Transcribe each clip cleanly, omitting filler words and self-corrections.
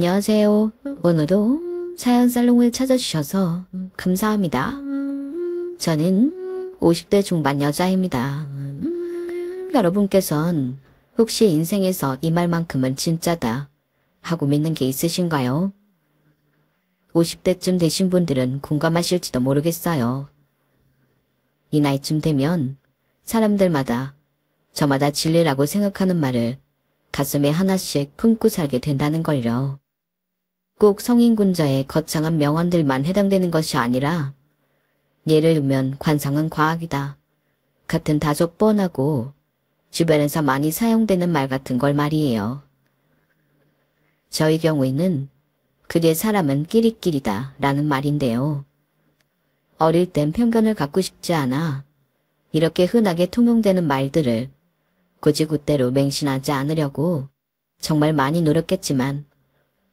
안녕하세요. 오늘도 사연 살롱을 찾아주셔서 감사합니다. 저는 50대 중반 여자입니다. 여러분께선 혹시 인생에서 이 말만큼은 진짜다 하고 믿는 게 있으신가요? 50대쯤 되신 분들은 공감하실지도 모르겠어요. 이 나이쯤 되면 사람들마다 저마다 진리라고 생각하는 말을 가슴에 하나씩 품고 살게 된다는 걸요. 꼭 성인군자의 거창한 명언들만 해당되는 것이 아니라 예를 들면 관상은 과학이다 같은 다소 뻔하고 주변에서 많이 사용되는 말 같은 걸 말이에요. 저희 경우에는 그게 사람은 끼리끼리다 라는 말인데요. 어릴 땐 편견을 갖고 싶지 않아 이렇게 흔하게 통용되는 말들을 굳이 그대로 맹신하지 않으려고 정말 많이 노력했지만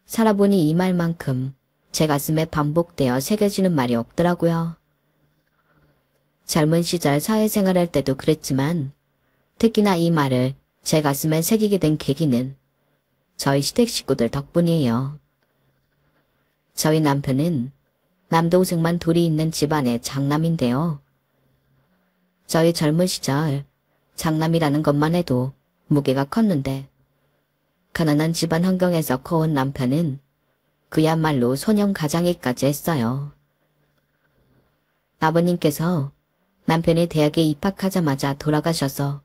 살아보니 이 말만큼 제 가슴에 반복되어 새겨지는 말이 없더라고요. 젊은 시절 사회생활할 때도 그랬지만 특히나 이 말을 제 가슴에 새기게 된 계기는 저희 시댁 식구들 덕분이에요. 저희 남편은 남동생만 둘이 있는 집안의 장남인데요. 저희 젊은 시절 장남이라는 것만 해도 무게가 컸는데 가난한 집안 환경에서 커온 남편은 그야말로 소년 가장이까지 했어요. 아버님께서 남편이 대학에 입학하자마자 돌아가셔서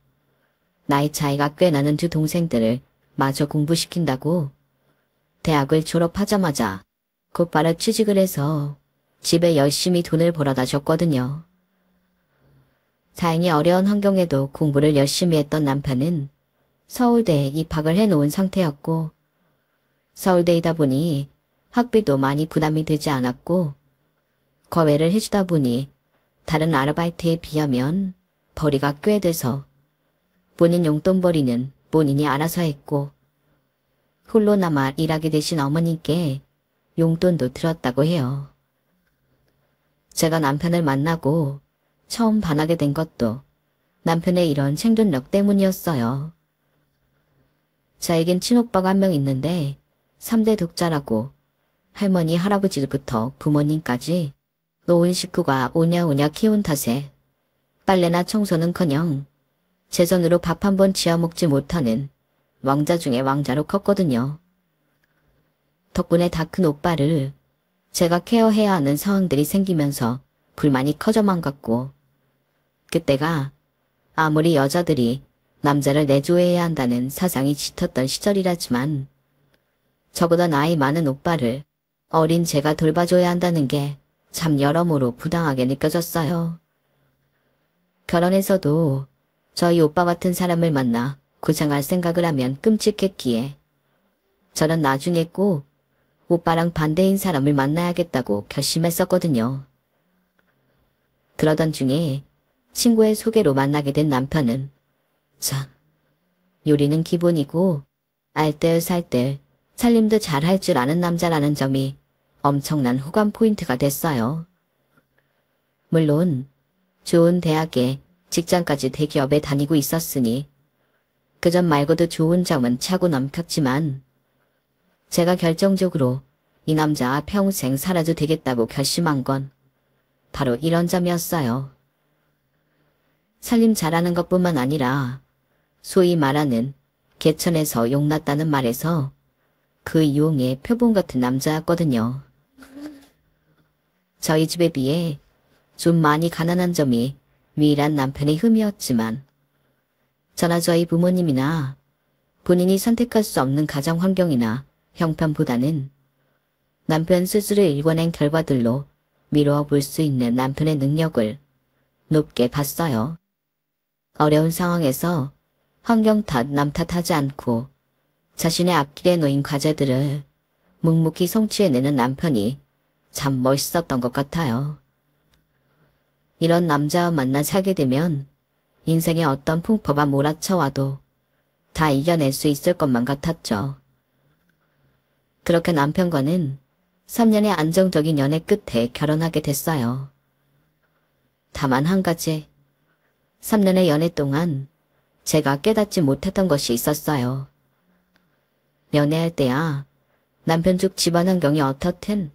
나이 차이가 꽤 나는 두 동생들을 마저 공부시킨다고 대학을 졸업하자마자 곧바로 취직을 해서 집에 열심히 돈을 벌어다 줬거든요. 다행히 어려운 환경에도 공부를 열심히 했던 남편은 서울대에 입학을 해놓은 상태였고 서울대이다 보니 학비도 많이 부담이 되지 않았고 거외를 해주다 보니 다른 아르바이트에 비하면 벌이가 꽤 돼서 본인 용돈벌이는 본인이 알아서 했고 홀로 남아 일하게 되신 어머니께 용돈도 들었다고 해요. 제가 남편을 만나고 처음 반하게 된 것도 남편의 이런 생존력 때문이었어요. 저에겐 친오빠가 한 명 있는데 3대 독자라고 할머니 할아버지부터 부모님까지 노은 식구가 오냐오냐 키운 탓에 빨래나 청소는커녕 제 손으로 밥 한 번 지어 먹지 못하는 왕자 중에 왕자로 컸거든요. 덕분에 다 큰 오빠를 제가 케어해야 하는 상황들이 생기면서 불만이 커져만 갔고 그때가 아무리 여자들이 남자를 내조해야 한다는 사상이 짙었던 시절이라지만 저보다 나이 많은 오빠를 어린 제가 돌봐줘야 한다는 게 참 여러모로 부당하게 느껴졌어요. 결혼해서도 저희 오빠 같은 사람을 만나 고생할 생각을 하면 끔찍했기에 저는 나중에 꼭 오빠랑 반대인 사람을 만나야겠다고 결심했었거든요. 그러던 중에 친구의 소개로 만나게 된 남편은 자, 요리는 기본이고 알뜰살뜰 살림도 잘 할 줄 아는 남자라는 점이 엄청난 호감 포인트가 됐어요. 물론 좋은 대학에 직장까지 대기업에 다니고 있었으니 그 점 말고도 좋은 점은 차고 넘쳤지만 제가 결정적으로 이 남자와 평생 살아도 되겠다고 결심한 건 바로 이런 점이었어요. 살림 잘하는 것뿐만 아니라 소위 말하는 개천에서 용났다는 말에서 그 이용의 표본 같은 남자였거든요. 저희 집에 비해 좀 많이 가난한 점이 유일한 남편의 흠이었지만 저나 저희 부모님이나 본인이 선택할 수 없는 가정 환경이나 형편보다는 남편 스스로 일궈낸 결과들로 미루어 볼 수 있는 남편의 능력을 높게 봤어요. 어려운 상황에서 환경 탓, 남 탓하지 않고 자신의 앞길에 놓인 과제들을 묵묵히 성취해내는 남편이 참 멋있었던 것 같아요. 이런 남자와 만나 살게 되면 인생의 어떤 풍파가 몰아쳐와도 다 이겨낼 수 있을 것만 같았죠. 그렇게 남편과는 3년의 안정적인 연애 끝에 결혼하게 됐어요. 다만 한 가지, 3년의 연애 동안 제가 깨닫지 못했던 것이 있었어요. 연애할 때야 남편 쪽 집안 환경이 어떻든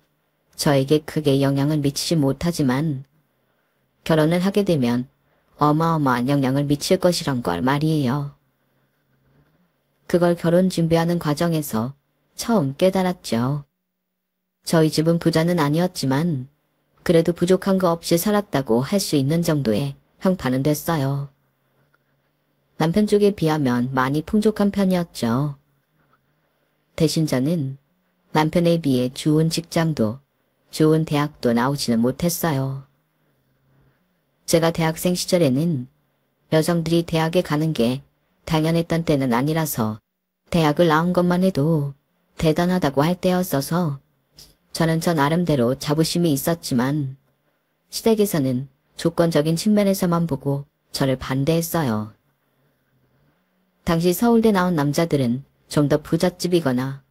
저에게 크게 영향을 미치지 못하지만 결혼을 하게 되면 어마어마한 영향을 미칠 것이란 걸 말이에요. 그걸 결혼 준비하는 과정에서 처음 깨달았죠. 저희 집은 부자는 아니었지만 그래도 부족한 거 없이 살았다고 할 수 있는 정도의 형편은 됐어요. 남편 쪽에 비하면 많이 풍족한 편이었죠. 대신 저는 남편에 비해 좋은 직장도 좋은 대학도 나오지는 못했어요. 제가 대학생 시절에는 여성들이 대학에 가는 게 당연했던 때는 아니라서 대학을 나온 것만 해도 대단하다고 할 때였어서 저는 저 나름대로 자부심이 있었지만 시댁에서는 조건적인 측면에서만 보고 저를 반대했어요. 당시 서울대 나온 남자들은 좀 더 부잣집이거나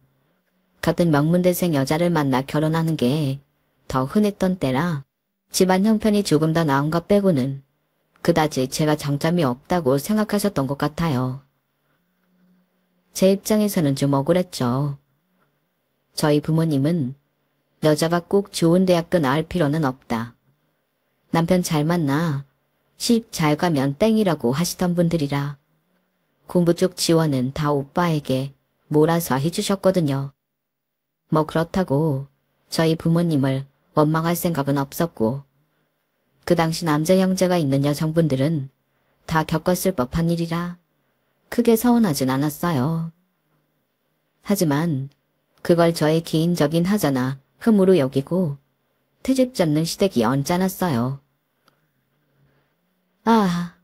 같은 명문대생 여자를 만나 결혼하는 게 더 흔했던 때라 집안 형편이 조금 더 나은 것 빼고는 그다지 제가 장점이 없다고 생각하셨던 것 같아요. 제 입장에서는 좀 억울했죠. 저희 부모님은 여자가 꼭 좋은 대학교 나올 필요는 없다. 남편 잘 만나 시집 잘 가면 땡이라고 하시던 분들이라 공부 쪽 지원은 다 오빠에게 몰아서 해주셨거든요. 뭐 그렇다고 저희 부모님을 원망할 생각은 없었고 그 당시 남자 형제가 있는 여성분들은 다 겪었을 법한 일이라 크게 서운하진 않았어요. 하지만 그걸 저의 개인적인 하자나 흠으로 여기고 트집 잡는 시댁이 언짢았어요. 아,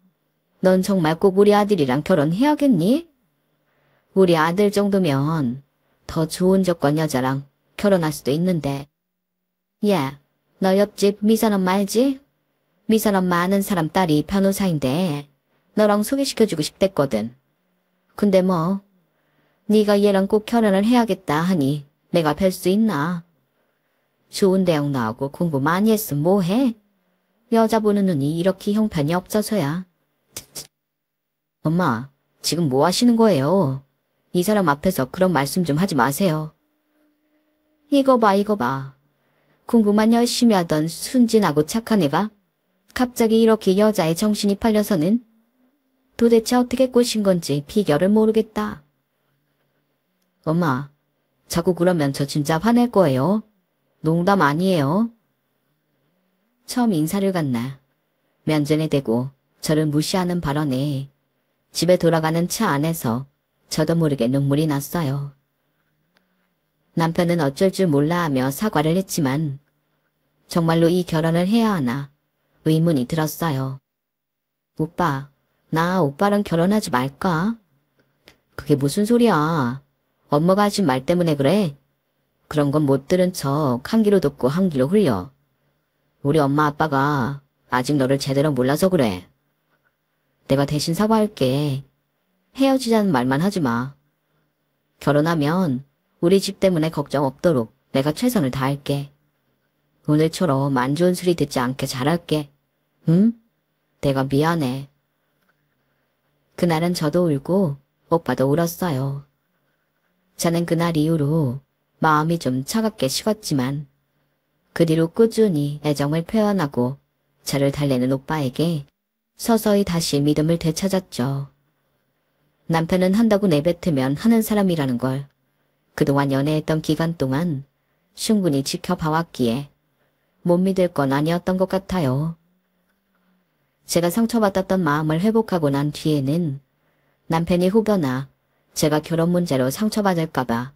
넌 정말 꼭 우리 아들이랑 결혼해야겠니? 우리 아들 정도면 더 좋은 조건 여자랑 결혼할 수도 있는데. 야, 너 옆집 미선 엄마 알지? 미선 엄마 아는 사람 딸이 변호사인데 너랑 소개시켜주고 싶댔거든. 근데 뭐 네가 얘랑 꼭 결혼을 해야겠다 하니 내가 뵐 수 있나? 좋은 대학 나오고 공부 많이 했으면 뭐해? 여자 보는 눈이 이렇게 형편이 없어서야. 엄마, 지금 뭐 하시는 거예요? 이 사람 앞에서 그런 말씀 좀 하지 마세요. 이거 봐, 이거 봐. 공부만 열심히 하던 순진하고 착한 애가 갑자기 이렇게 여자의 정신이 팔려서는 도대체 어떻게 꼬신 건지 비결을 모르겠다. 엄마, 자꾸 그러면 저 진짜 화낼 거예요. 농담 아니에요. 처음 인사를 간 날 면전에 대고 저를 무시하는 발언에 집에 돌아가는 차 안에서 저도 모르게 눈물이 났어요. 남편은 어쩔 줄 몰라 하며 사과를 했지만 정말로 이 결혼을 해야 하나 의문이 들었어요. 오빠, 나 오빠랑 결혼하지 말까? 그게 무슨 소리야. 엄마가 하신 말 때문에 그래. 그런 건 못 들은 척 한 귀로 듣고 한 귀로 흘려. 우리 엄마 아빠가 아직 너를 제대로 몰라서 그래. 내가 대신 사과할게. 헤어지자는 말만 하지 마. 결혼하면 우리 집 때문에 걱정 없도록 내가 최선을 다할게. 오늘처럼 안 좋은 소리 듣지 않게 잘할게. 응? 내가 미안해. 그날은 저도 울고 오빠도 울었어요. 저는 그날 이후로 마음이 좀 차갑게 식었지만 그 뒤로 꾸준히 애정을 표현하고 저를 달래는 오빠에게 서서히 다시 믿음을 되찾았죠. 남편은 한다고 내뱉으면 하는 사람이라는 걸 그동안 연애했던 기간 동안 충분히 지켜봐왔기에 못 믿을 건 아니었던 것 같아요. 제가 상처받았던 마음을 회복하고 난 뒤에는 남편이 혹여나 제가 결혼 문제로 상처받을까봐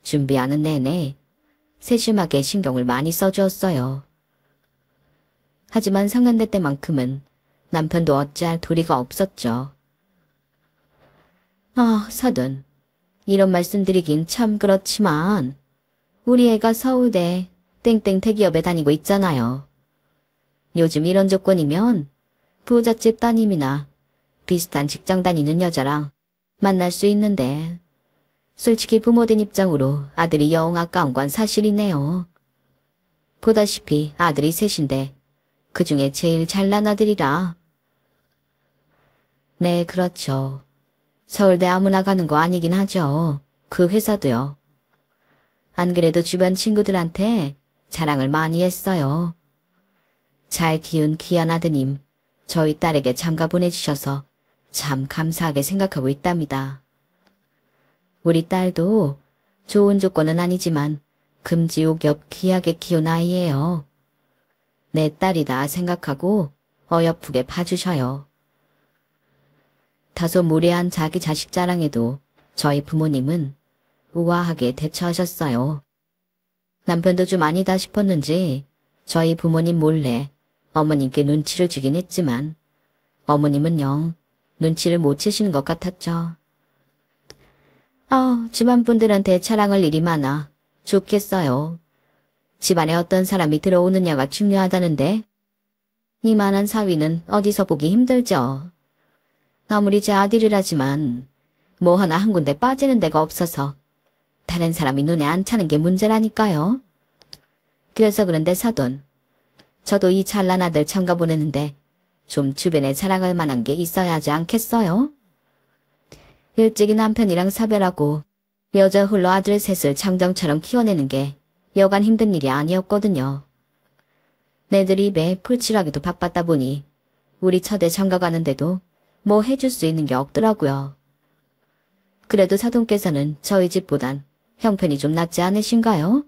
준비하는 내내 세심하게 신경을 많이 써주었어요. 하지만 상간대 때만큼은 남편도 어찌할 도리가 없었죠. 사돈, 이런 말씀드리긴 참 그렇지만 우리 애가 서울대 땡땡 대기업에 다니고 있잖아요. 요즘 이런 조건이면 부잣집 따님이나 비슷한 직장 다니는 여자랑 만날 수 있는데 솔직히 부모된 입장으로 아들이 영 아까운 건 사실이네요. 보다시피 아들이 셋인데 그중에 제일 잘난 아들이라. 네, 그렇죠. 서울대 아무나 가는 거 아니긴 하죠. 그 회사도요. 안 그래도 주변 친구들한테 자랑을 많이 했어요. 잘 키운 귀한 아드님, 저희 딸에게 장가 보내주셔서 참 감사하게 생각하고 있답니다. 우리 딸도 좋은 조건은 아니지만 금지옥엽 귀하게 키운 아이예요. 내 딸이다 생각하고 어여쁘게 봐주셔요. 다소 무례한 자기 자식 자랑에도 저희 부모님은 우아하게 대처하셨어요. 남편도 좀 아니다 싶었는지 저희 부모님 몰래 어머님께 눈치를 주긴 했지만 어머님은 영 눈치를 못 채시는 것 같았죠. 집안 분들한테 자랑할 일이 많아 좋겠어요. 집안에 어떤 사람이 들어오느냐가 중요하다는데 이만한 사위는 어디서 보기 힘들죠. 아무리 제 아들이라지만 뭐 하나 한 군데 빠지는 데가 없어서 다른 사람이 눈에 안 차는 게 문제라니까요. 그래서 그런데 사돈, 저도 이 잘난 아들 장가 보내는데 좀 주변에 자랑할 만한 게 있어야 하지 않겠어요? 일찍이 남편이랑 사별하고 여자 홀로 아들 셋을 장정처럼 키워내는 게 여간 힘든 일이 아니었거든요. 내들 입에 풀칠하기도 바빴다 보니 우리 처제 장가 가는데도 뭐 해줄 수 있는 게 없더라고요. 그래도 사돈께서는 저희 집보단 형편이 좀 낫지 않으신가요?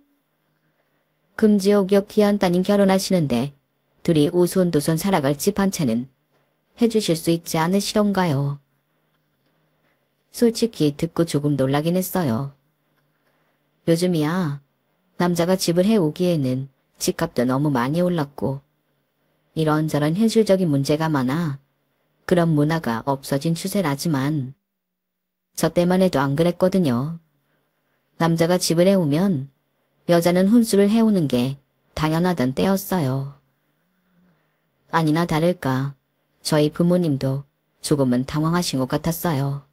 금지옥역 귀한 따님 결혼하시는데 둘이 오손도손 살아갈 집 한 채는 해주실 수 있지 않으시던가요? 솔직히 듣고 조금 놀라긴 했어요. 요즘이야 남자가 집을 해오기에는 집값도 너무 많이 올랐고 이런저런 현실적인 문제가 많아 그런 문화가 없어진 추세라지만 저 때만 해도 안 그랬거든요. 남자가 집을 해오면 여자는 혼수를 해오는 게 당연하던 때였어요. 아니나 다를까 저희 부모님도 조금은 당황하신 것 같았어요.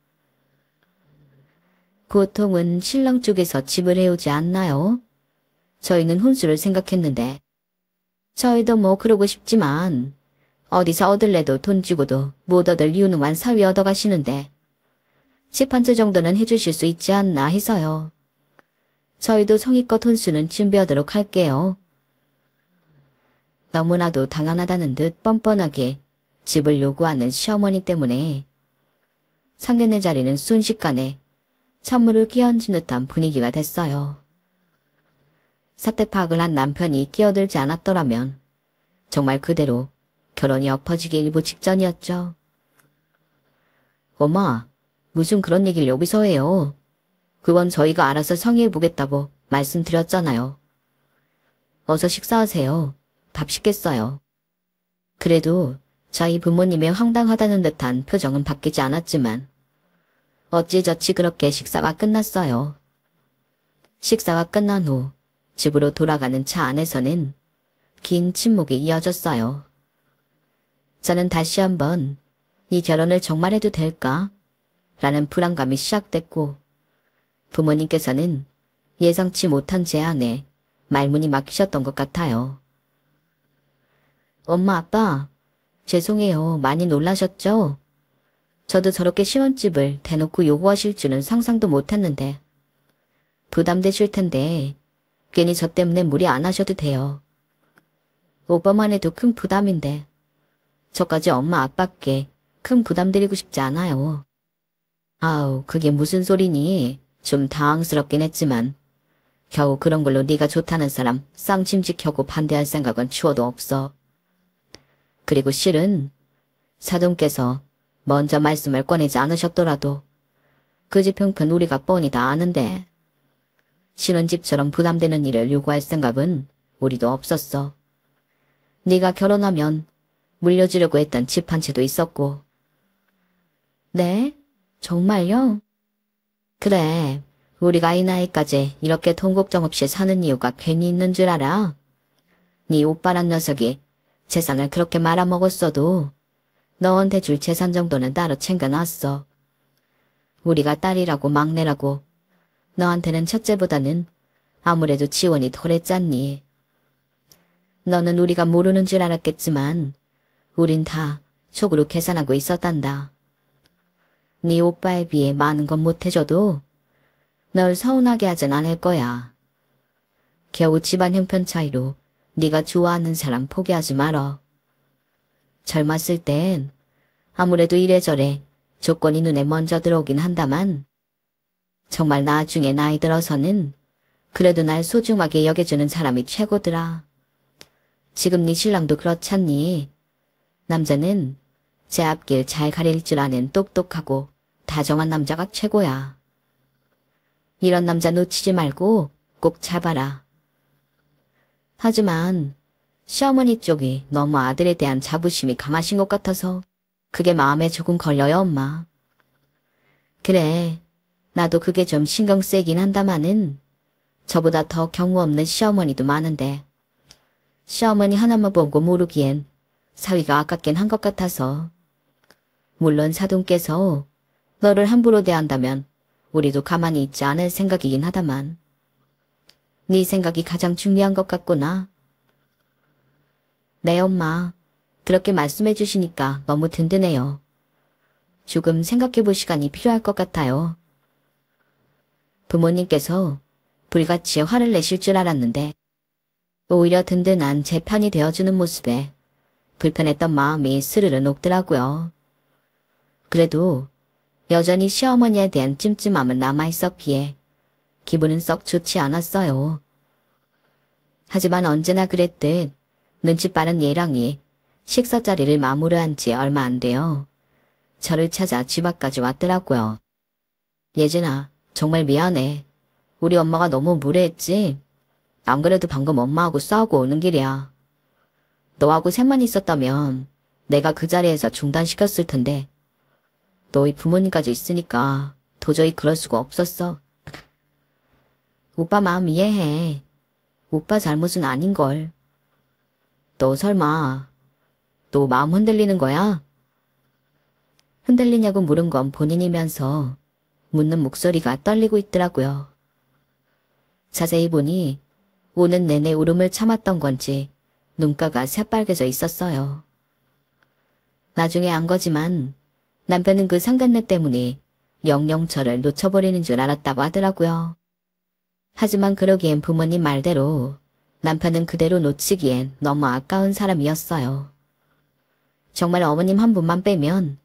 보통은 신랑 쪽에서 집을 해오지 않나요? 저희는 혼수를 생각했는데 저희도 뭐 그러고 싶지만 어디서 얻을래도 돈 주고도 못 얻을 유능한 사위 얻어가시는데 집 한 채 정도는 해주실 수 있지 않나 해서요. 저희도 성의껏 혼수는 준비하도록 할게요. 너무나도 당연하다는 듯 뻔뻔하게 집을 요구하는 시어머니 때문에 상견례 자리는 순식간에 찬물을 끼얹은 듯한 분위기가 됐어요. 사태 파악을 한 남편이 끼어들지 않았더라면 정말 그대로 결혼이 엎어지기 일보 직전이었죠. 엄마, 무슨 그런 얘기를 여기서 해요. 그건 저희가 알아서 상의해보겠다고 말씀드렸잖아요. 어서 식사하세요. 밥 식겠어요. 그래도 저희 부모님의 황당하다는 듯한 표정은 바뀌지 않았지만 어찌저찌 그렇게 식사가 끝났어요. 식사가 끝난 후 집으로 돌아가는 차 안에서는 긴 침묵이 이어졌어요. 저는 다시 한번 이 결혼을 정말 해도 될까? 라는 불안감이 시작됐고 부모님께서는 예상치 못한 제안에 말문이 막히셨던 것 같아요. 엄마, 아빠, 죄송해요. 많이 놀라셨죠? 저도 저렇게 신혼집을 대놓고 요구하실 줄은 상상도 못했는데 부담되실 텐데 괜히 저 때문에 무리 안 하셔도 돼요. 오빠만 해도 큰 부담인데 저까지 엄마 아빠께 큰 부담 드리고 싶지 않아요. 아우, 그게 무슨 소리니? 좀 당황스럽긴 했지만 겨우 그런 걸로 네가 좋다는 사람 쌍심지켜고 반대할 생각은 추워도 없어. 그리고 실은 사돈께서 먼저 말씀을 꺼내지 않으셨더라도 그 집 형편 우리가 뻔히 다 아는데 신혼집처럼 부담되는 일을 요구할 생각은 우리도 없었어. 네가 결혼하면 물려주려고 했던 집 한 채도 있었고. 네? 정말요? 그래, 우리가 이 나이까지 이렇게 돈 걱정 없이 사는 이유가 괜히 있는 줄 알아? 네 오빠란 녀석이 재산을 그렇게 말아먹었어도 너한테 줄 재산 정도는 따로 챙겨놨어. 우리가 딸이라고 막내라고 너한테는 첫째보다는 아무래도 지원이 덜했잖니. 너는 우리가 모르는 줄 알았겠지만 우린 다 속으로 계산하고 있었단다. 네 오빠에 비해 많은 건 못해줘도 널 서운하게 하진 않을 거야. 겨우 집안 형편 차이로 네가 좋아하는 사람 포기하지 말어. 젊었을 땐 아무래도 이래저래 조건이 눈에 먼저 들어오긴 한다만 정말 나중에 나이 들어서는 그래도 날 소중하게 여겨주는 사람이 최고더라. 지금 네 신랑도 그렇잖니. 남자는 제 앞길 잘 가릴 줄 아는 똑똑하고 다정한 남자가 최고야. 이런 남자 놓치지 말고 꼭 잡아라. 하지만 시어머니 쪽이 너무 아들에 대한 자부심이 강하신 것 같아서 그게 마음에 조금 걸려요, 엄마. 그래, 나도 그게 좀 신경 쓰이긴 한다마는 저보다 더 경우 없는 시어머니도 많은데 시어머니 하나만 보고 모르기엔 사위가 아깝긴 한 것 같아서. 물론 사돈께서 너를 함부로 대한다면 우리도 가만히 있지 않을 생각이긴 하다만 네 생각이 가장 중요한 것 같구나. 네, 엄마. 그렇게 말씀해 주시니까 너무 든든해요. 조금 생각해 볼 시간이 필요할 것 같아요. 부모님께서 불같이 화를 내실 줄 알았는데 오히려 든든한 제 편이 되어주는 모습에 불편했던 마음이 스르르 녹더라고요. 그래도 여전히 시어머니에 대한 찜찜함은 남아있었기에 기분은 썩 좋지 않았어요. 하지만 언제나 그랬듯 눈치 빠른 예랑이 식사 자리를 마무리한 지 얼마 안 돼요. 저를 찾아 집 앞까지 왔더라고요. 예진아, 정말 미안해. 우리 엄마가 너무 무례했지? 안 그래도 방금 엄마하고 싸우고 오는 길이야. 너하고 셋만 있었다면 내가 그 자리에서 중단시켰을 텐데 너희 부모님까지 있으니까 도저히 그럴 수가 없었어. 오빠 마음 이해해. 오빠 잘못은 아닌걸. 너 설마 너 마음 흔들리는 거야? 흔들리냐고 물은 건 본인이면서 묻는 목소리가 떨리고 있더라고요. 자세히 보니 오는 내내 울음을 참았던 건지 눈가가 새빨개져 있었어요. 나중에 안 거지만 남편은 그 상간녀 때문에 영영 저를 놓쳐버리는 줄 알았다고 하더라고요. 하지만 그러기엔 부모님 말대로 남편은 그대로 놓치기엔 너무 아까운 사람이었어요. 정말 어머님 한 분만 빼면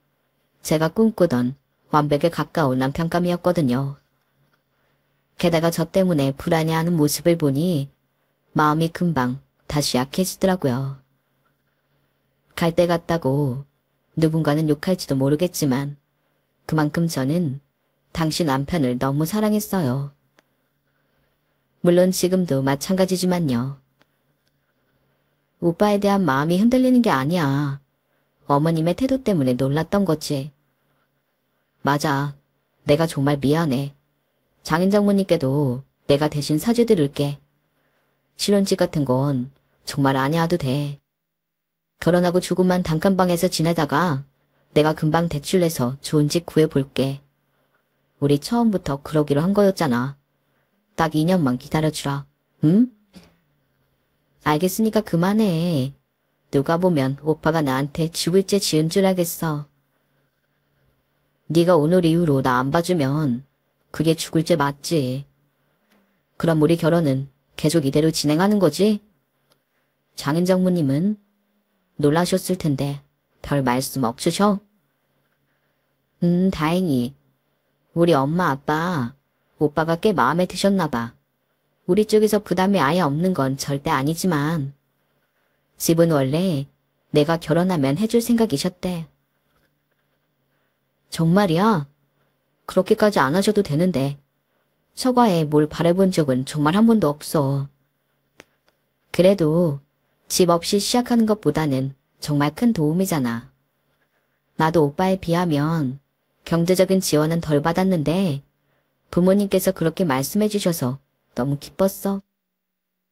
제가 꿈꾸던 완벽에 가까운 남편감이었거든요. 게다가 저 때문에 불안해하는 모습을 보니 마음이 금방 다시 약해지더라고요. 갈 때 같다고 누군가는 욕할지도 모르겠지만 그만큼 저는 당신 남편을 너무 사랑했어요. 물론 지금도 마찬가지지만요. 오빠에 대한 마음이 흔들리는 게 아니야. 어머님의 태도 때문에 놀랐던 거지. 맞아. 내가 정말 미안해. 장인 장모님께도 내가 대신 사죄드릴게. 신혼집 같은 건 정말 안 해도 돼. 결혼하고 조금만 단칸방에서 지내다가 내가 금방 대출 내서 좋은 집 구해볼게. 우리 처음부터 그러기로 한 거였잖아. 딱 2년만 기다려주라. 응? 알겠으니까 그만해. 누가 보면 오빠가 나한테 죽을 죄 지은 줄 알겠어. 네가 오늘 이후로 나 안 봐주면 그게 죽을 죄 맞지. 그럼 우리 결혼은 계속 이대로 진행하는 거지? 장인 장모님은 놀라셨을 텐데 별 말씀 없으셔? 다행히. 우리 엄마 아빠 오빠가 꽤 마음에 드셨나 봐. 우리 쪽에서 부담이 아예 없는 건 절대 아니지만 집은 원래 내가 결혼하면 해줄 생각이셨대. 정말이야? 그렇게까지 안 하셔도 되는데 처가에 뭘 바라본 적은 정말 한 번도 없어. 그래도 집 없이 시작하는 것보다는 정말 큰 도움이잖아. 나도 오빠에 비하면 경제적인 지원은 덜 받았는데 부모님께서 그렇게 말씀해 주셔서 너무 기뻤어.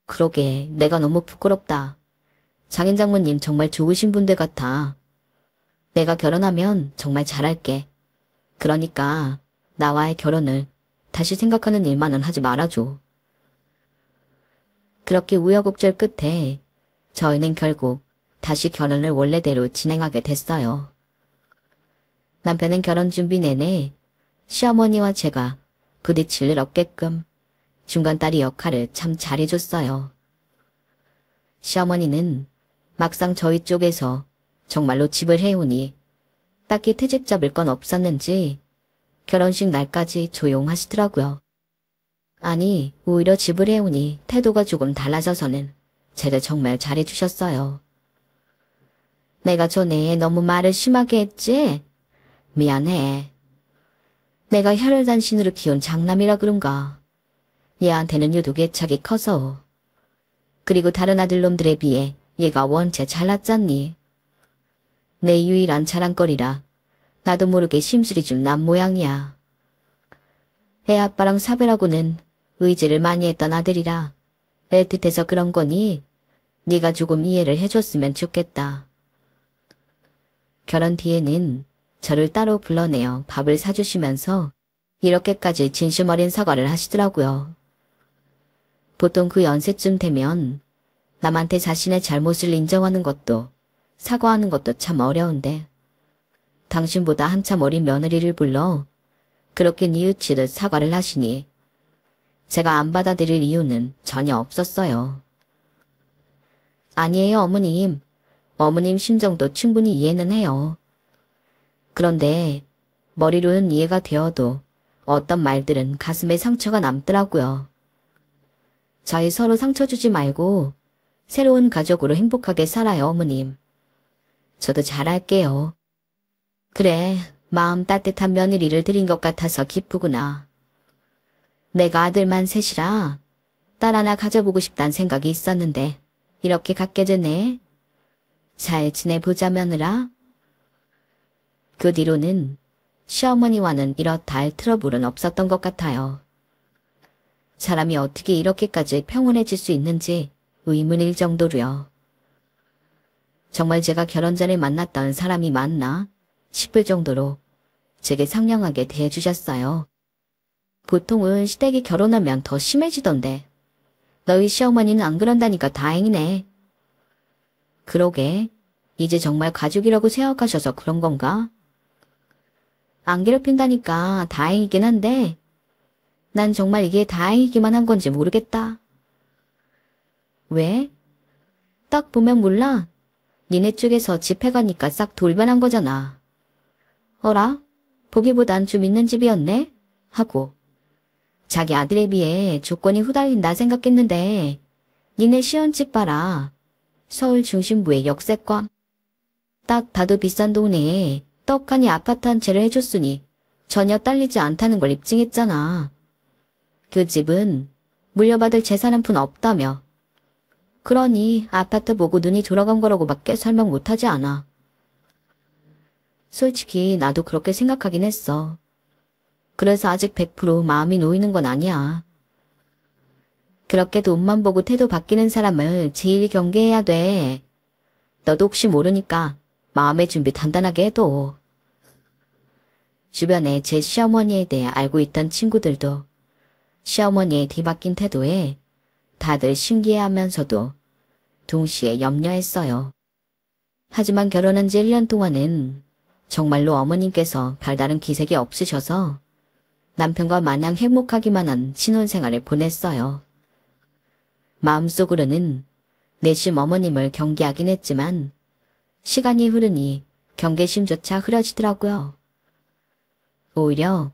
그러게 내가 너무 부끄럽다. 장인 장모님 정말 좋으신 분들 같아. 내가 결혼하면 정말 잘할게. 그러니까 나와의 결혼을 다시 생각하는 일만은 하지 말아줘. 그렇게 우여곡절 끝에 저희는 결국 다시 결혼을 원래대로 진행하게 됐어요. 남편은 결혼 준비 내내 시어머니와 제가 부딪힐 일 없게끔 중간딸이 역할을 참 잘해줬어요. 시어머니는 막상 저희 쪽에서 정말로 집을 해오니 딱히 트집 잡을 건 없었는지 결혼식 날까지 조용하시더라고요. 아니, 오히려 집을 해오니 태도가 조금 달라져서는 쟤를 정말 잘해주셨어요. 내가 전에 너무 말을 심하게 했지? 미안해. 내가 혈혈단신으로 키운 장남이라 그런가. 얘한테는 유독 애착이 커서. 그리고 다른 아들놈들에 비해 얘가 원체 잘났잖니. 내 유일한 자랑거리라 나도 모르게 심술이 좀 난 모양이야. 애 아빠랑 사별하고는 의지를 많이 했던 아들이라 애틋해서 그런 거니 네가 조금 이해를 해줬으면 좋겠다. 결혼 뒤에는 저를 따로 불러내어 밥을 사주시면서 이렇게까지 진심 어린 사과를 하시더라고요. 보통 그 연세쯤 되면 남한테 자신의 잘못을 인정하는 것도 사과하는 것도 참 어려운데 당신보다 한참 어린 며느리를 불러 그렇게 뉘우치듯 사과를 하시니 제가 안 받아들일 이유는 전혀 없었어요. 아니에요, 어머님. 어머님 심정도 충분히 이해는 해요. 그런데 머리로는 이해가 되어도 어떤 말들은 가슴에 상처가 남더라고요. 저희 서로 상처 주지 말고 새로운 가족으로 행복하게 살아요, 어머님. 저도 잘할게요. 그래, 마음 따뜻한 며느리를 드린 것 같아서 기쁘구나. 내가 아들만 셋이라 딸 하나 가져보고 싶단 생각이 있었는데 이렇게 갖게 되네. 잘 지내보자, 며느라. 그 뒤로는 시어머니와는 이렇다 할 트러블은 없었던 것 같아요. 사람이 어떻게 이렇게까지 평온해질 수 있는지 의문일 정도로요. 정말 제가 결혼 전에 만났던 사람이 맞나 싶을 정도로 제게 상냥하게 대해주셨어요. 보통은 시댁이 결혼하면 더 심해지던데 너희 시어머니는 안 그런다니까 다행이네. 그러게, 이제 정말 가족이라고 생각하셔서 그런 건가? 안 괴롭힌다니까 다행이긴 한데 난 정말 이게 다행이기만 한 건지 모르겠다. 왜? 딱 보면 몰라. 니네 쪽에서 집해가니까 싹 돌변한 거잖아. 어라? 보기보단 좀 있는 집이었네? 하고 자기 아들에 비해 조건이 후달린다 생각했는데 니네 시원집 봐라. 서울 중심부의 역세권. 딱 봐도 비싼 동네에 떡하니 아파트 한 채를 해줬으니 전혀 딸리지 않다는 걸 입증했잖아. 그 집은 물려받을 재산 한 푼 없다며. 그러니 아파트 보고 눈이 돌아간 거라고밖에 설명 못하지 않아. 솔직히 나도 그렇게 생각하긴 했어. 그래서 아직 100% 마음이 놓이는 건 아니야. 그렇게 돈만 보고 태도 바뀌는 사람을 제일 경계해야 돼. 너도 혹시 모르니까 마음의 준비 단단하게 해둬. 주변에 제 시어머니에 대해 알고 있던 친구들도 시어머니의 뒤바뀐 태도에 다들 신기해하면서도 동시에 염려했어요. 하지만 결혼한 지 1년 동안은 정말로 어머님께서 별다른 기색이 없으셔서 남편과 마냥 행복하기만 한 신혼생활을 보냈어요. 마음속으로는 내심 어머님을 경계하긴 했지만 시간이 흐르니 경계심조차 흐려지더라고요. 오히려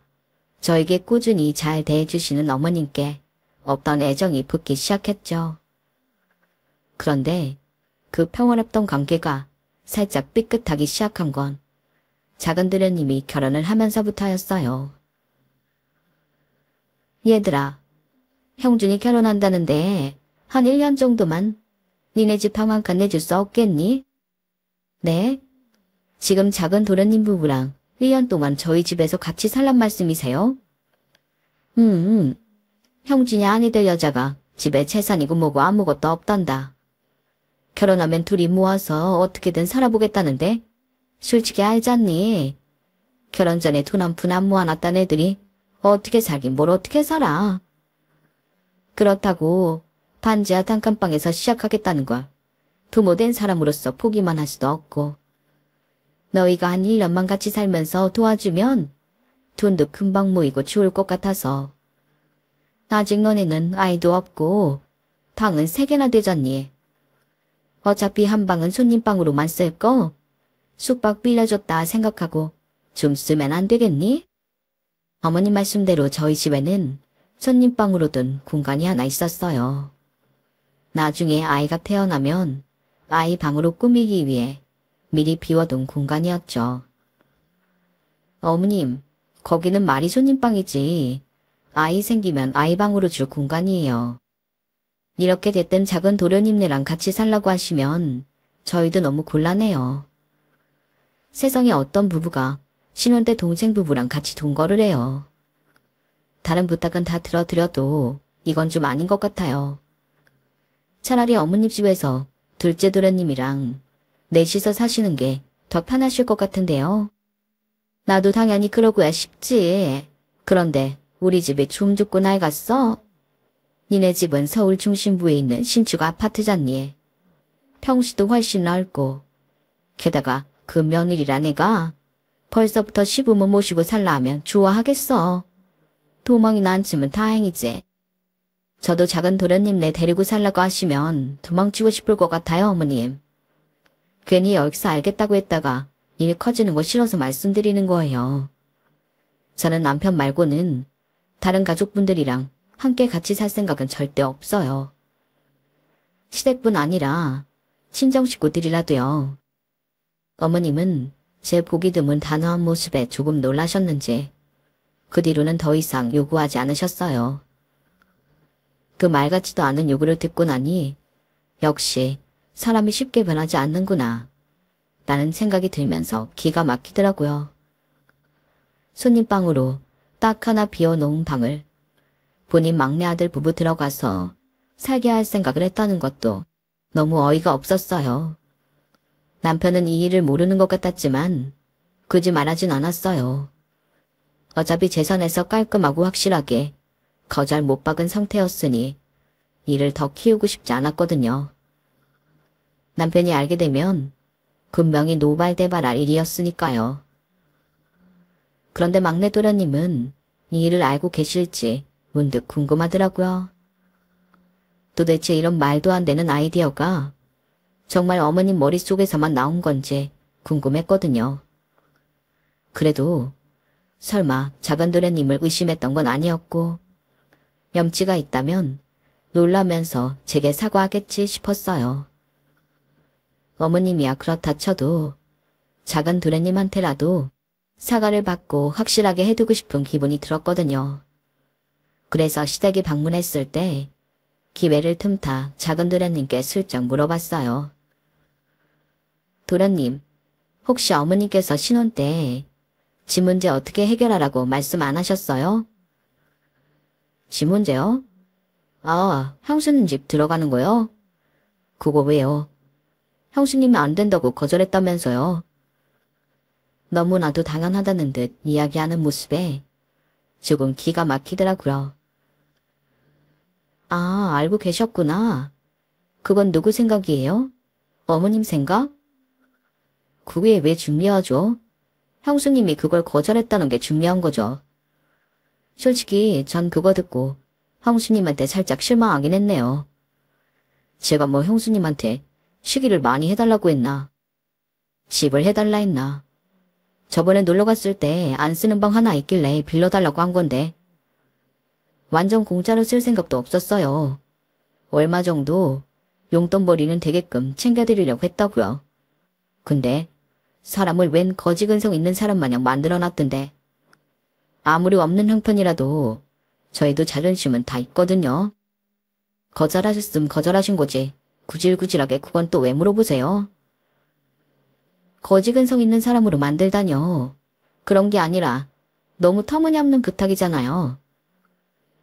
저에게 꾸준히 잘 대해주시는 어머님께 없던 애정이 붙기 시작했죠. 그런데 그 평화롭던 관계가 살짝 삐끗하기 시작한 건 작은 들여님이 결혼을 하면서부터였어요. 얘들아, 형준이 결혼한다는데 한 1년 정도만 니네 집 방 한 칸 내줄 수 없겠니? 네? 지금 작은 도련님 부부랑 1년 동안 저희 집에서 같이 살란 말씀이세요? 형준이 아니 될 여자가 집에 재산이고 뭐고 아무것도 없단다. 결혼하면 둘이 모아서 어떻게든 살아보겠다는데 솔직히 알잖니. 결혼 전에 돈 한 푼 안 모아놨단 애들이 어떻게 살긴 뭘 어떻게 살아. 그렇다고 반지하 단칸방에서 시작하겠다는 걸 부모된 사람으로서 포기만 할 수도 없고 너희가 한 1년만 같이 살면서 도와주면 돈도 금방 모이고 좋을 것 같아서 아직 너네는 아이도 없고 방은 3개나 되잖니. 어차피 한 방은 손님방으로만 쓸 거 숙박 빌려줬다 생각하고 좀 쓰면 안 되겠니? 어머님 말씀대로 저희 집에는 손님방으로 둔 공간이 하나 있었어요. 나중에 아이가 태어나면 아이 방으로 꾸미기 위해 미리 비워둔 공간이었죠. 어머님, 거기는 말이 손님방이지. 아이 생기면 아이 방으로 줄 공간이에요. 이렇게 됐든 작은 도련님네랑 같이 살라고 하시면 저희도 너무 곤란해요. 세상에 어떤 부부가 신혼 때 동생 부부랑 같이 동거를 해요. 다른 부탁은 다 들어드려도 이건 좀 아닌 것 같아요. 차라리 어머님 집에서 둘째 도련님이랑 넷이서 사시는 게 더 편하실 것 같은데요. 나도 당연히 그러고야 싶지. 그런데 우리 집이 좀 죽고 낡았어? 니네 집은 서울 중심부에 있는 신축 아파트잖니. 평수도 훨씬 넓고 게다가 그 며느리란 애가 벌써부터 시부모 모시고 살라 하면 좋아하겠어. 도망이나 안 치면 다행이지. 저도 작은 도련님네 데리고 살라고 하시면 도망치고 싶을 것 같아요, 어머님. 괜히 여기서 알겠다고 했다가 일 커지는 거 싫어서 말씀드리는 거예요. 저는 남편 말고는 다른 가족분들이랑 함께 같이 살 생각은 절대 없어요. 시댁뿐 아니라 친정 식구들이라도요. 어머님은 제 보기 드문 단호한 모습에 조금 놀라셨는지 그 뒤로는 더 이상 요구하지 않으셨어요. 그 말 같지도 않은 요구를 듣고 나니 역시 사람이 쉽게 변하지 않는구나 라는 생각이 들면서 기가 막히더라고요. 손님방으로 딱 하나 비워놓은 방을 본인 막내 아들 부부 들어가서 살게 할 생각을 했다는 것도 너무 어이가 없었어요. 남편은 이 일을 모르는 것 같았지만 굳이 말하진 않았어요. 어차피 제 선에서 깔끔하고 확실하게 거절 못 박은 상태였으니 일을 더 키우고 싶지 않았거든요. 남편이 알게 되면 분명히 노발대발할 일이었으니까요. 그런데 막내 도련님은 이 일을 알고 계실지 문득 궁금하더라고요. 도대체 이런 말도 안 되는 아이디어가 정말 어머님 머릿속에서만 나온 건지 궁금했거든요. 그래도 설마 작은 도련님을 의심했던 건 아니었고 염치가 있다면 놀라면서 제게 사과하겠지 싶었어요. 어머님이야 그렇다 쳐도 작은 도련님한테라도 사과를 받고 확실하게 해두고 싶은 기분이 들었거든요. 그래서 시댁에 방문했을 때 기회를 틈타 작은 도련님께 슬쩍 물어봤어요. 도련님, 혹시 어머님께서 신혼 때 집 문제 어떻게 해결하라고 말씀 안 하셨어요? 집 문제요? 아, 형수님 집 들어가는 거요? 그거 왜요? 형수님이 안 된다고 거절했다면서요. 너무나도 당연하다는 듯 이야기하는 모습에 조금 기가 막히더라고요. 아, 알고 계셨구나. 그건 누구 생각이에요? 어머님 생각? 그게 왜 중요하죠? 형수님이 그걸 거절했다는 게 중요한 거죠. 솔직히 전 그거 듣고 형수님한테 살짝 실망하긴 했네요. 제가 뭐 형수님한테 시기를 많이 해달라고 했나? 집을 해달라 했나? 저번에 놀러갔을 때 안 쓰는 방 하나 있길래 빌려달라고 한 건데 완전 공짜로 쓸 생각도 없었어요. 얼마 정도 용돈벌이는 되게끔 챙겨드리려고 했다고요. 근데 사람을 웬 거지근성 있는 사람 마냥 만들어놨던데 아무리 없는 형편이라도 저희도 자존심은 다 있거든요. 거절하셨음 거절하신 거지 구질구질하게 그건 또 왜 물어보세요? 거지근성 있는 사람으로 만들다뇨. 그런 게 아니라 너무 터무니없는 부탁이잖아요.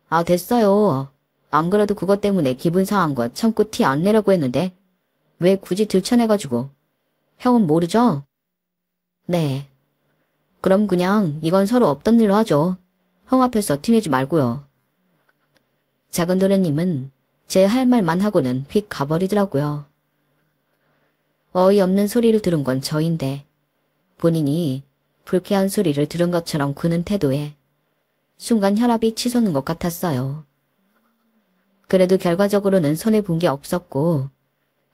아 됐어요. 안 그래도 그것 때문에 기분 상한 거 참고 티 안 내려고 했는데 왜 굳이 들춰내가지고. 형은 모르죠? 네. 그럼 그냥 이건 서로 없던 일로 하죠. 형 앞에서 티내지 말고요. 작은 도련님은 제 할 말만 하고는 휙 가버리더라고요. 어이없는 소리를 들은 건 저인데 본인이 불쾌한 소리를 들은 것처럼 구는 태도에 순간 혈압이 치솟는 것 같았어요. 그래도 결과적으로는 손해본 게 없었고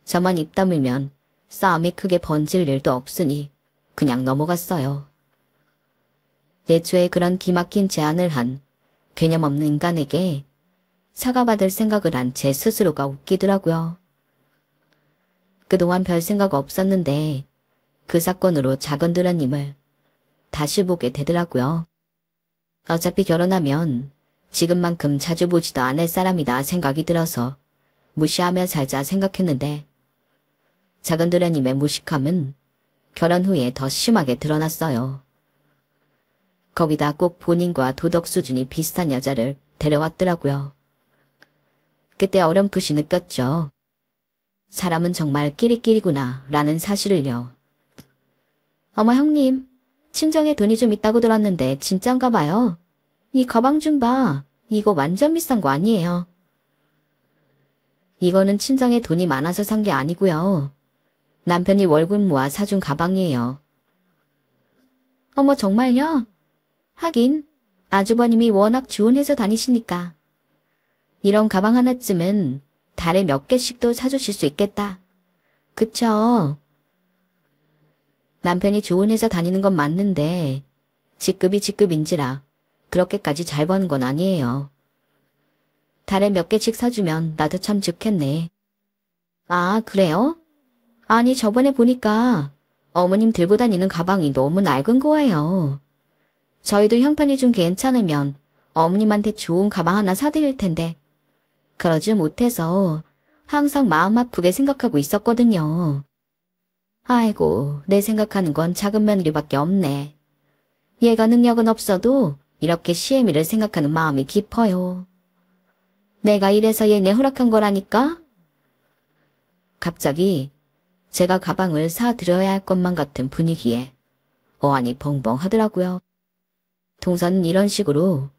저만 입 다물면 싸움이 크게 번질 일도 없으니 그냥 넘어갔어요. 애초에 그런 기막힌 제안을 한 개념 없는 인간에게 사과받을 생각을 한 제 스스로가 웃기더라고요. 그동안 별 생각 없었는데 그 사건으로 작은 드라님을 다시 보게 되더라고요. 어차피 결혼하면 지금만큼 자주 보지도 않을 사람이다 생각이 들어서 무시하며 살자 생각했는데 작은 드라님의 무식함은 결혼 후에 더 심하게 드러났어요. 거기다 꼭 본인과 도덕 수준이 비슷한 여자를 데려왔더라고요. 그때 어렴풋이 느꼈죠. 사람은 정말 끼리끼리구나 라는 사실을요. 어머 형님, 친정에 돈이 좀 있다고 들었는데 진짠가 봐요. 이 가방 좀 봐. 이거 완전 비싼 거 아니에요. 이거는 친정에 돈이 많아서 산 게 아니고요. 남편이 월급 모아 사준 가방이에요. 어머 정말요? 하긴 아주버님이 워낙 좋은 회사 다니시니까 이런 가방 하나쯤은 달에 몇 개씩도 사주실 수 있겠다. 그쵸? 남편이 좋은 회사 다니는 건 맞는데 직급이 직급인지라 그렇게까지 잘 버는 건 아니에요. 달에 몇 개씩 사주면 나도 참 좋겠네. 아 그래요? 아니 저번에 보니까 어머님 들고 다니는 가방이 너무 낡은 거예요. 저희도 형편이 좀 괜찮으면 어머님한테 좋은 가방 하나 사드릴 텐데 그러지 못해서 항상 마음 아프게 생각하고 있었거든요. 아이고 내 생각하는 건 작은 며느리밖에 없네. 얘가 능력은 없어도 이렇게 시애미를 생각하는 마음이 깊어요. 내가 이래서 얘네 허락한 거라니까? 갑자기 제가 가방을 사드려야 할 것만 같은 분위기에 어안이 벙벙 하더라고요. 동서는 이런 식으로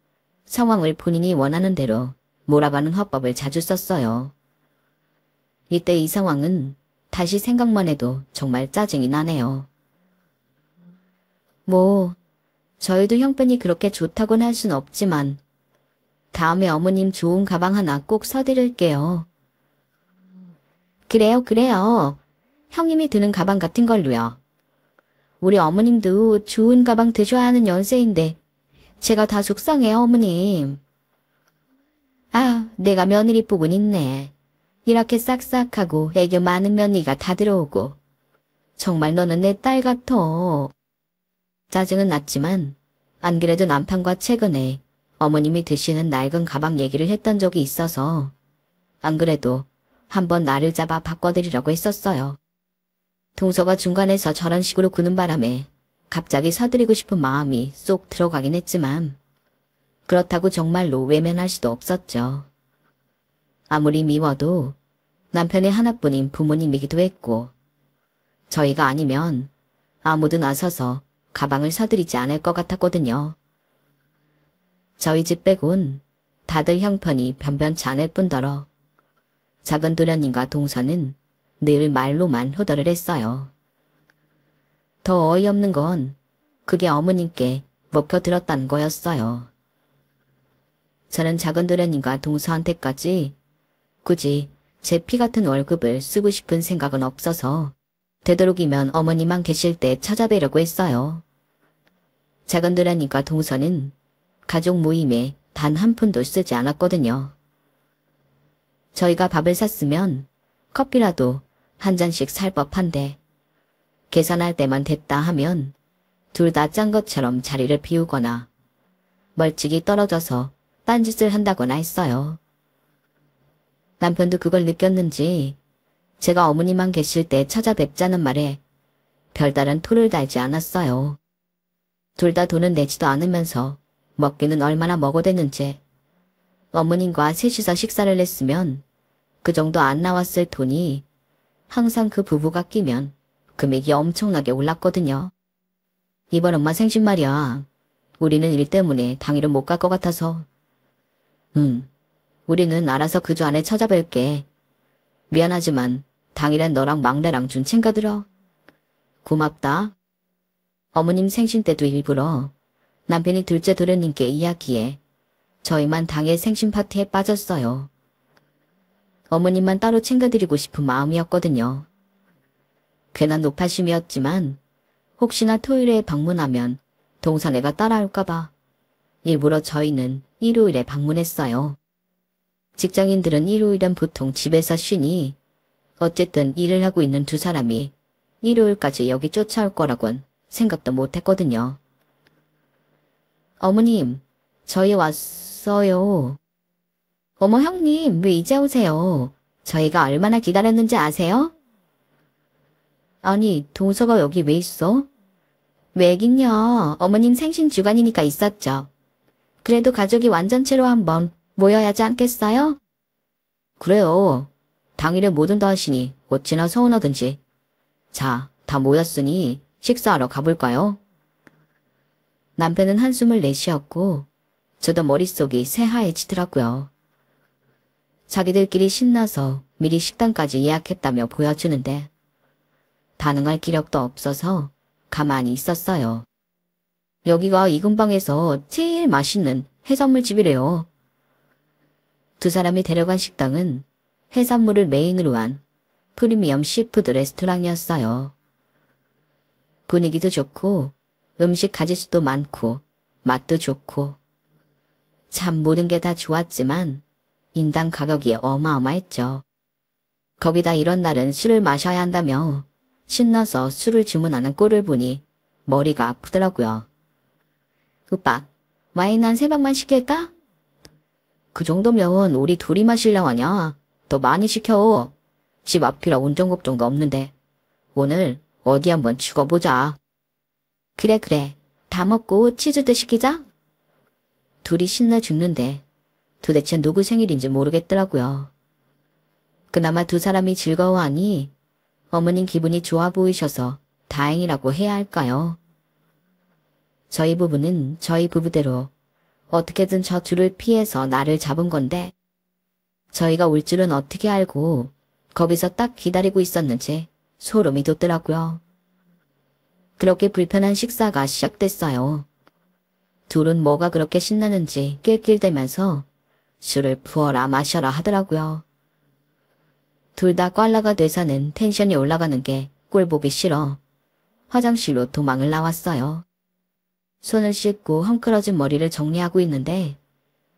상황을 본인이 원하는 대로 몰아가는 화법을 자주 썼어요. 이때 이 상황은 다시 생각만 해도 정말 짜증이 나네요. 뭐 저희도 형편이 그렇게 좋다고는 할 순 없지만 다음에 어머님 좋은 가방 하나 꼭 사드릴게요. 그래요. 형님이 드는 가방 같은 걸로요. 우리 어머님도 좋은 가방 드셔야 하는 연세인데 제가 다 속상해요 어머님. 아 내가 며느리 복은 있네. 이렇게 싹싹하고 애교 많은 며느리가 다 들어오고 정말 너는 내 딸 같아. 짜증은 났지만 안 그래도 남편과 최근에 어머님이 드시는 낡은 가방 얘기를 했던 적이 있어서 안 그래도 한번 나를 잡아 바꿔드리려고 했었어요. 동서가 중간에서 저런 식으로 구는 바람에 갑자기 사드리고 싶은 마음이 쏙 들어가긴 했지만 그렇다고 정말로 외면할 수도 없었죠. 아무리 미워도 남편의 하나뿐인 부모님이기도 했고 저희가 아니면 아무도 나서서 가방을 사드리지 않을 것 같았거든요. 저희 집 빼곤 다들 형편이 변변치 않을 뿐더러 작은 도련님과 동서는 늘 말로만 효도를 했어요. 더 어이없는 건 그게 어머님께 먹혀들었다는 거였어요. 저는 작은 도련님과 동서한테까지 굳이 제 피 같은 월급을 쓰고 싶은 생각은 없어서 되도록이면 어머니만 계실 때 찾아뵈려고 했어요. 작은 도련님과 동서는 가족 모임에 단 한 푼도 쓰지 않았거든요. 저희가 밥을 샀으면 커피라도 한 잔씩 살 법한데 계산할 때만 됐다 하면 둘 다 짠 것처럼 자리를 비우거나 멀찍이 떨어져서 딴짓을 한다거나 했어요. 남편도 그걸 느꼈는지 제가 어머니만 계실 때 찾아뵙자는 말에 별다른 토를 달지 않았어요. 둘 다 돈은 내지도 않으면서 먹기는 얼마나 먹어댔는지 어머님과 셋이서 식사를 했으면 그 정도 안 나왔을 돈이 항상 그 부부가 끼면 금액이 엄청나게 올랐거든요. 이번 엄마 생신 말이야. 우리는 일 때문에 당일은 못 갈 것 같아서. 우리는 알아서 그 주 안에 찾아뵐게. 미안하지만 당일엔 너랑 막내랑 준 챙겨들어. 고맙다. 어머님 생신 때도 일부러 남편이 둘째 도련님께 이야기해 저희만 당일 생신 파티에 빠졌어요. 어머님만 따로 챙겨드리고 싶은 마음이었거든요. 괜한 노파심이었지만 혹시나 토요일에 방문하면 동서네가 따라올까봐 일부러 저희는 일요일에 방문했어요. 직장인들은 일요일은 보통 집에서 쉬니 어쨌든 일을 하고 있는 두 사람이 일요일까지 여기 쫓아올 거라곤 생각도 못했거든요. 어머님, 저희 왔어요. 어머 형님, 왜 이제 오세요? 저희가 얼마나 기다렸는지 아세요? 아니, 동서가 여기 왜 있어? 왜긴요. 어머님 생신 주간이니까 있었죠. 그래도 가족이 완전체로 한번 모여야지 않겠어요? 그래요. 당일에 뭐든 다 하시니 어찌나 서운하든지. 자, 다 모였으니 식사하러 가볼까요? 남편은 한숨을 내쉬었고 저도 머릿속이 새하얘지더라고요. 자기들끼리 신나서 미리 식당까지 예약했다며 보여주는데 반응할 기력도 없어서 가만히 있었어요. 여기가 이 근방에서 제일 맛있는 해산물 집이래요. 두 사람이 데려간 식당은 해산물을 메인으로 한 프리미엄 시푸드 레스토랑이었어요. 분위기도 좋고 음식 가짓수도 많고 맛도 좋고 참 모든 게 다 좋았지만 인당 가격이 어마어마했죠. 거기다 이런 날은 술을 마셔야 한다며 신나서 술을 주문하는 꼴을 보니 머리가 아프더라고요. 오빠, 와인 한 3병만 시킬까? 그 정도면 우리 둘이 마시려고 하냐? 더 많이 시켜. 집 앞이라 운전 걱정도 없는데 오늘 어디 한번 죽어보자. 그래. 다 먹고 치즈도 시키자. 둘이 신나 죽는데 도대체 누구 생일인지 모르겠더라고요. 그나마 두 사람이 즐거워하니 어머님 기분이 좋아 보이셔서 다행이라고 해야 할까요? 저희 부부는 저희 부부대로 어떻게든 저 둘을 피해서 나를 잡은 건데 저희가 올 줄은 어떻게 알고 거기서 딱 기다리고 있었는지 소름이 돋더라고요. 그렇게 불편한 식사가 시작됐어요. 둘은 뭐가 그렇게 신나는지 낄낄대면서 술을 부어라 마셔라 하더라고요. 둘 다 꽐라가 돼서는 텐션이 올라가는 게 꼴보기 싫어 화장실로 도망을 나왔어요. 손을 씻고 헝클어진 머리를 정리하고 있는데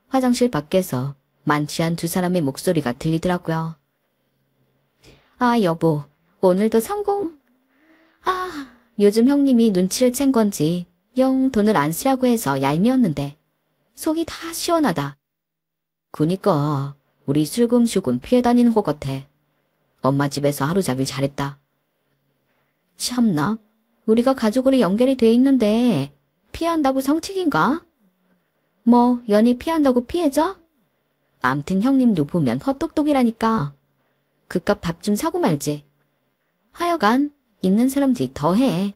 화장실 밖에서 만취한 두 사람의 목소리가 들리더라고요. 아 여보, 오늘도 성공. 아, 요즘 형님이 눈치를 챈 건지 영 돈을 안 쓰라고 해서 얄미웠는데 속이 다 시원하다. 그니까 우리 슬금슬금 피해 다니는 것 같아. 엄마 집에서 하루 자길 잘했다. 참나, 우리가 가족으로 연결이 돼 있는데 피한다고 성책인가? 뭐 연이 피한다고 피해져? 암튼 형님도 보면 헛똑똑이라니까. 그깟 밥 좀 사고 말지. 하여간 있는 사람들이 더해.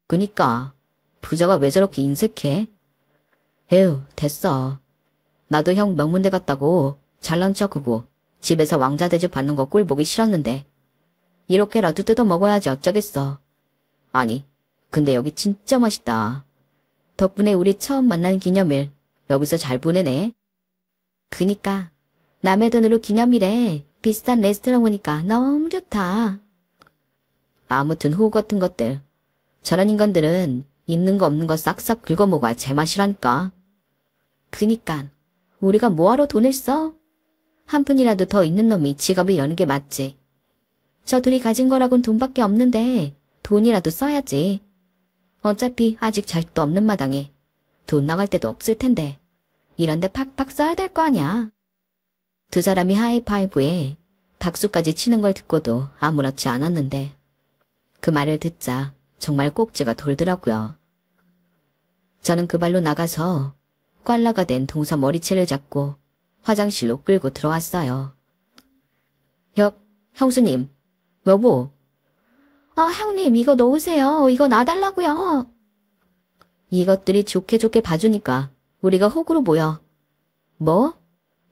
그니까 부자가 왜 저렇게 인색해? 에휴, 됐어. 나도 형 명문대 갔다고 잘난 척하고 집에서 왕자 대접 받는 거 꼴 보기 싫었는데 이렇게라도 뜯어 먹어야지 어쩌겠어. 아니, 근데 여기 진짜 맛있다. 덕분에 우리 처음 만난 기념일 여기서 잘 보내네. 그니까 남의 돈으로 기념일에 비싼 레스토랑 오니까 너무 좋다. 아무튼 호구 같은 것들. 저런 인간들은 있는 거 없는 거 싹싹 긁어먹어야 제맛이라니까. 그니까 우리가 뭐하러 돈을 써? 한 푼이라도 더 있는 놈이 지갑을 여는 게 맞지. 저 둘이 가진 거라곤 돈밖에 없는데 돈이라도 써야지. 어차피 아직 자식도 없는 마당에 돈 나갈 데도 없을 텐데 이런데 팍팍 써야 될 거 아냐. 두 사람이 하이파이브에 박수까지 치는 걸 듣고도 아무렇지 않았는데 그 말을 듣자 정말 꼭지가 돌더라고요. 저는 그 발로 나가서 꽐라가 된 동서 머리채를 잡고 화장실로 끌고 들어왔어요. 형수님, 여보. 아, 형님 이거 넣으세요. 이거 놔달라고요. 이것들이 좋게 봐주니까 우리가 호구로 모여. 뭐?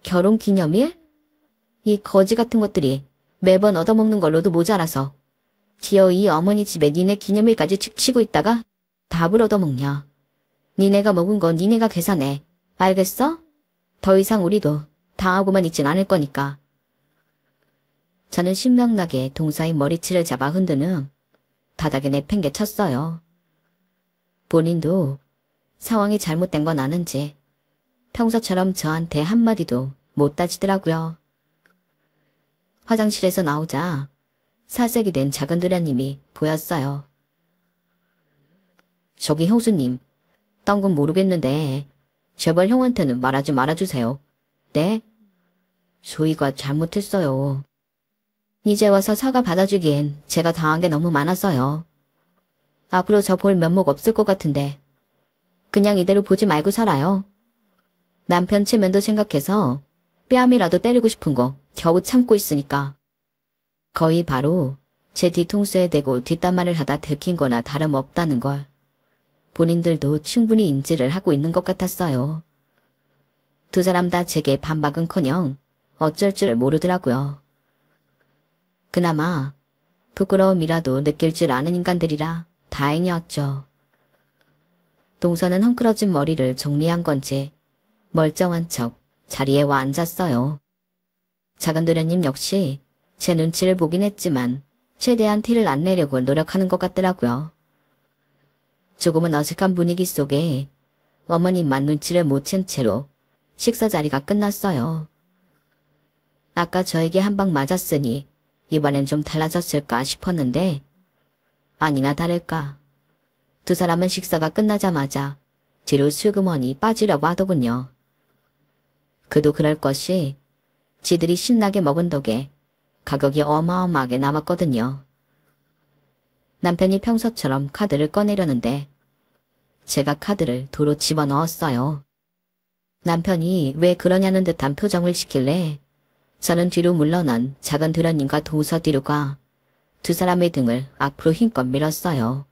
결혼기념일? 이 거지 같은 것들이 매번 얻어먹는 걸로도 모자라서 기어이 어머니 집에 니네 기념일까지 치고 있다가 답을 얻어먹냐. 니네가 먹은 건 니네가 계산해. 알겠어? 더 이상 우리도 당하고만 있진 않을 거니까. 저는 신명나게 동서의 머리치를 잡아 흔드는 바닥에 내팽개쳤어요. 본인도 상황이 잘못된 건 아는지 평소처럼 저한테 한마디도 못 따지더라고요. 화장실에서 나오자 살색이 된 작은 도련님이 보였어요. 저기 형수님, 딴 건 모르겠는데 제발 형한테는 말하지 말아주세요. 네? 저희가 잘못했어요. 이제 와서 사과 받아주기엔 제가 당한 게 너무 많아서요. 앞으로 저 볼 면목 없을 것 같은데 그냥 이대로 보지 말고 살아요. 남편 체면도 생각해서 뺨이라도 때리고 싶은 거 겨우 참고 있으니까. 거의 바로 제 뒤통수에 대고 뒷담화를 하다 들킨 거나 다름없다는 걸 본인들도 충분히 인지를 하고 있는 것 같았어요. 두 사람 다 제게 반박은커녕 어쩔 줄 모르더라고요. 그나마 부끄러움이라도 느낄 줄 아는 인간들이라 다행이었죠. 동서는 헝클어진 머리를 정리한 건지 멀쩡한 척 자리에 와 앉았어요. 작은 도련님 역시 제 눈치를 보긴 했지만 최대한 티를 안 내려고 노력하는 것 같더라고요. 조금은 어색한 분위기 속에 어머님만 눈치를 못 챈 채로 식사 자리가 끝났어요. 아까 저에게 한 방 맞았으니 이번엔 좀 달라졌을까 싶었는데 아니나 다를까 두 사람은 식사가 끝나자마자 뒤로 슬그머니 빠지려고 하더군요. 그도 그럴 것이 지들이 신나게 먹은 덕에 가격이 어마어마하게 남았거든요. 남편이 평소처럼 카드를 꺼내려는데 제가 카드를 도로 집어넣었어요. 남편이 왜 그러냐는 듯한 표정을 시킬래 저는 뒤로 물러난 작은 도련님과 동서 뒤로 가 두 사람의 등을 앞으로 힘껏 밀었어요.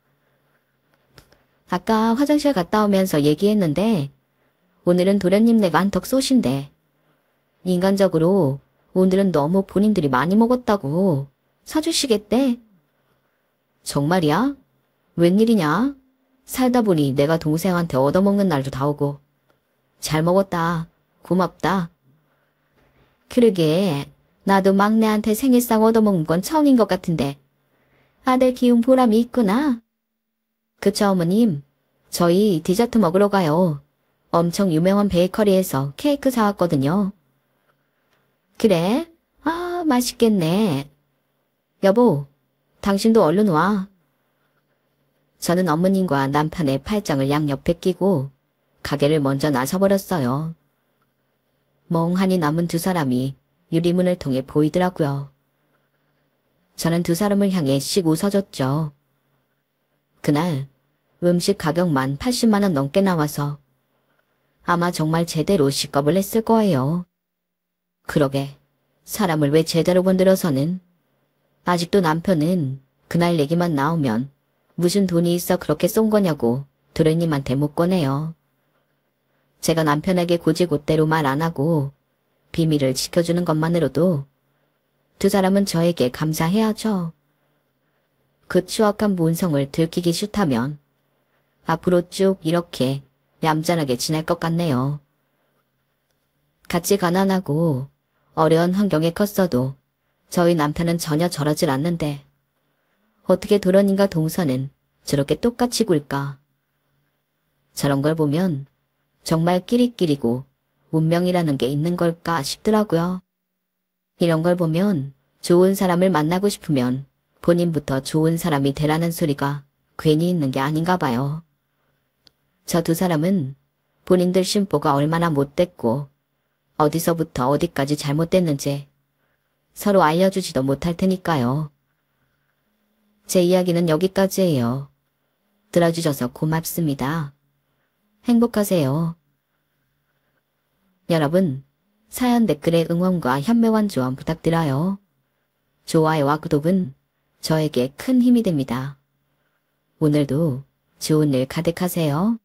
아까 화장실 갔다 오면서 얘기했는데 오늘은 도련님네가 한턱 쏘신대. 인간적으로 오늘은 너무 본인들이 많이 먹었다고 사주시겠대. 정말이야? 웬일이냐? 살다 보니 내가 동생한테 얻어먹는 날도 다 오고. 잘 먹었다. 고맙다. 그러게 나도 막내한테 생일상 얻어먹는 건 처음인 것 같은데 아들 키운 보람이 있구나. 그쵸 어머님. 저희 디저트 먹으러 가요. 엄청 유명한 베이커리에서 케이크 사왔거든요. 그래? 아 맛있겠네. 여보 당신도 얼른 와. 저는 어머님과 남편의 팔짱을 양옆에 끼고 가게를 먼저 나서버렸어요. 멍하니 남은 두 사람이 유리문을 통해 보이더라고요. 저는 두 사람을 향해 씩 웃어줬죠. 그날 음식 가격만 80만 원 넘게 나와서 아마 정말 제대로 식겁을 했을 거예요. 그러게 사람을 왜 제대로 건드려서는. 아직도 남편은 그날 얘기만 나오면 무슨 돈이 있어 그렇게 쏜 거냐고 도련님한테 묻곤 해요. 제가 남편에게 곧이곧대로 말 안 하고 비밀을 지켜주는 것만으로도 두 사람은 저에게 감사해야죠. 그 추악한 본성을 들키기 싫다면 앞으로 쭉 이렇게 얌전하게 지낼 것 같네요. 같이 가난하고 어려운 환경에 컸어도 저희 남편은 전혀 저러질 않는데 어떻게 도련님과 동서는 저렇게 똑같이 굴까. 저런 걸 보면 정말 끼리끼리고 운명이라는 게 있는 걸까 싶더라고요. 이런 걸 보면 좋은 사람을 만나고 싶으면 본인부터 좋은 사람이 되라는 소리가 괜히 있는 게 아닌가 봐요. 저 두 사람은 본인들 심보가 얼마나 못됐고 어디서부터 어디까지 잘못됐는지 서로 알려주지도 못할 테니까요. 제 이야기는 여기까지예요. 들어주셔서 고맙습니다. 행복하세요. 여러분, 사연 댓글에 응원과 현명한 조언 부탁드려요. 좋아요와 구독은 저에게 큰 힘이 됩니다. 오늘도 좋은 일 가득하세요.